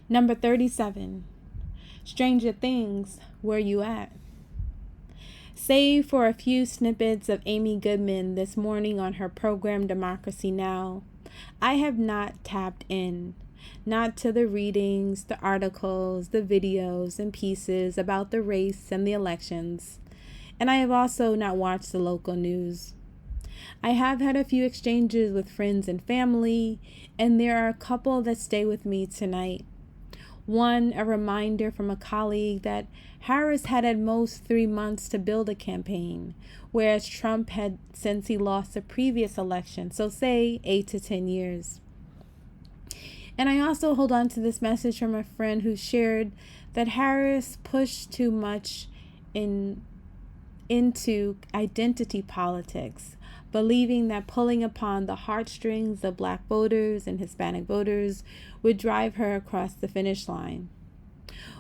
Number 37. Stranger Things, where you at? Save for a few snippets of Amy Goodman this morning on her program Democracy Now!, I have not tapped in, not to the readings, the articles, the videos and pieces about the race and the elections, and I have also not watched the local news. I have had a few exchanges with friends and family, and there are a couple that stay with me tonight. One, a reminder from a colleague that Harris had at most 3 months to build a campaign, whereas Trump had since he lost the previous election, so say 8 to 10 years. And I also hold on to this message from a friend who shared that Harris pushed too much into identity politics, believing that pulling upon the heartstrings of Black voters and Hispanic voters would drive her across the finish line.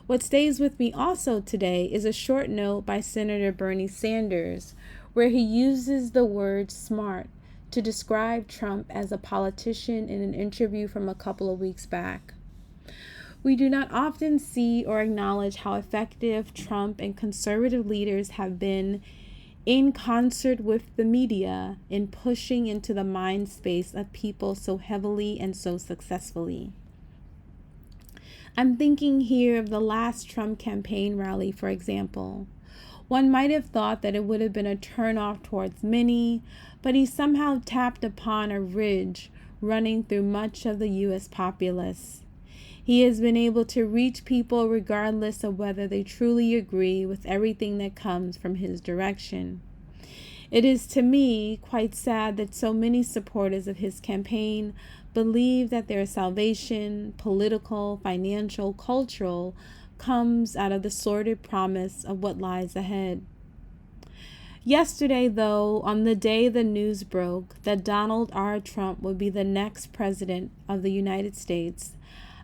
What stays with me also today is a short note by Senator Bernie Sanders, where he uses the word smart to describe Trump as a politician in an interview from a couple of weeks back. We do not often see or acknowledge how effective Trump and conservative leaders have been in concert with the media in pushing into the mind space of people so heavily and so successfully. I'm thinking here of the last Trump campaign rally, for example. One might have thought that it would have been a turnoff towards many, but he somehow tapped upon a ridge running through much of the U.S. populace. He has been able to reach people regardless of whether they truly agree with everything that comes from his direction. It is, to me, quite sad that so many supporters of his campaign believe that their salvation, political, financial, cultural, comes out of the sordid promise of what lies ahead. Yesterday, though, on the day the news broke that Donald R. Trump would be the next president of the United States,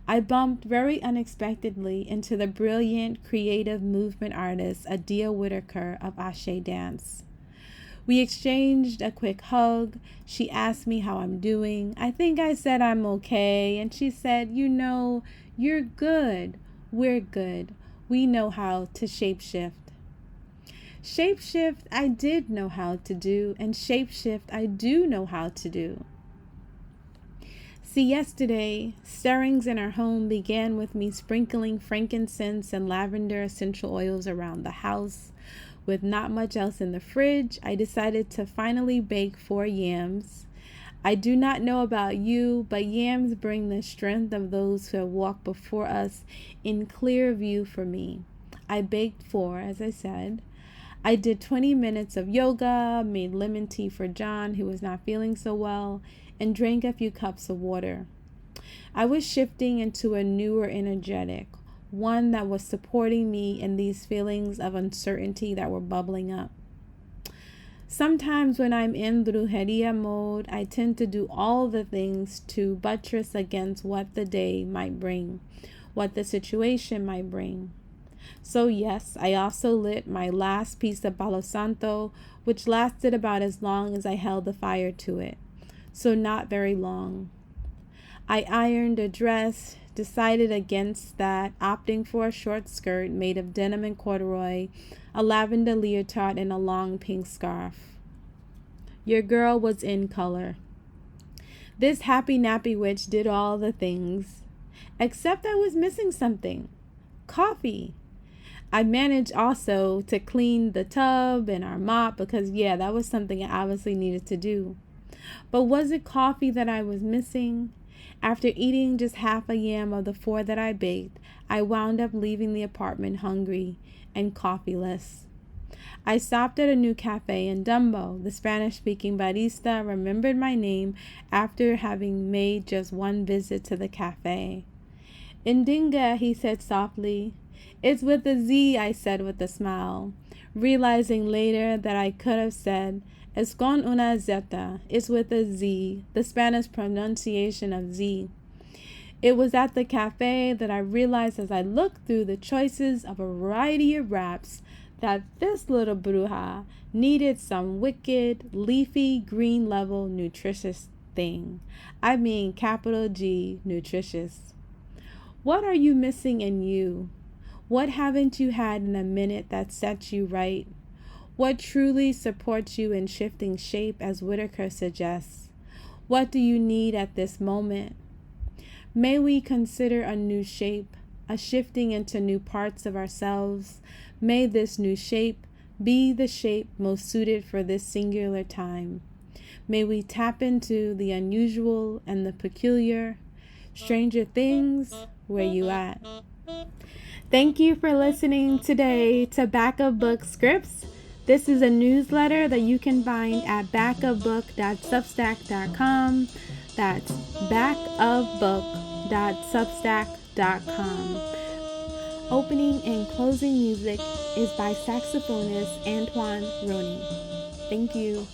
I bumped very unexpectedly into the brilliant, creative movement artist Adia Whitaker of Ashe Dance. We exchanged a quick hug. She asked me how I'm doing. I think I said I'm okay, and she said, you're good. We're good. We know how to shapeshift. Shapeshift I did know how to do, and shapeshift I do know how to do. See, yesterday, stirrings in our home began with me sprinkling frankincense and lavender essential oils around the house. With not much else in the fridge, I decided to finally bake 4 yams. I do not know about you, but yams bring the strength of those who have walked before us in clear view for me. I baked 4, as I said. I did 20 minutes of yoga, made lemon tea for John, who was not feeling so well, and drank a few cups of water. I was shifting into a newer energetic, one that was supporting me in these feelings of uncertainty that were bubbling up. Sometimes when I'm in brujeria mode, I tend to do all the things to buttress against what the day might bring, what the situation might bring. So yes, I also lit my last piece of Palo Santo, which lasted about as long as I held the fire to it. So not very long. I ironed a dress, decided against that, opting for a short skirt made of denim and corduroy, a lavender leotard, and a long pink scarf. Your girl was in color. This happy nappy witch did all the things, except I was missing something. Coffee. I managed also to clean the tub and our mop because, that was something I obviously needed to do. But was it coffee that I was missing? After eating just half a yam of the 4 that I baked, I wound up leaving the apartment hungry and coffeeless. I stopped at a new cafe in Dumbo. The Spanish-speaking barista remembered my name after having made just one visit to the cafe. Indinga, he said softly. It's with a Z, I said with a smile, realizing later that I could have said, es con una zeta, it's with a Z, the Spanish pronunciation of Z. It was at the cafe that I realized as I looked through the choices of a variety of wraps that this little bruja needed some wicked, leafy, green level nutritious thing. I mean capital G, nutritious. What are you missing in you? What haven't you had in a minute that sets you right? What truly supports you in shifting shape, as Whitaker suggests? What do you need at this moment? May we consider a new shape, a shifting into new parts of ourselves. May this new shape be the shape most suited for this singular time. May we tap into the unusual and the peculiar. Stranger Things, where you at? Thank you for listening today to Backup Book Scripts. This is a newsletter that you can find at backupbook.substack.com. That's backupbook.substack.com. Opening and closing music is by saxophonist Antoine Roney. Thank you.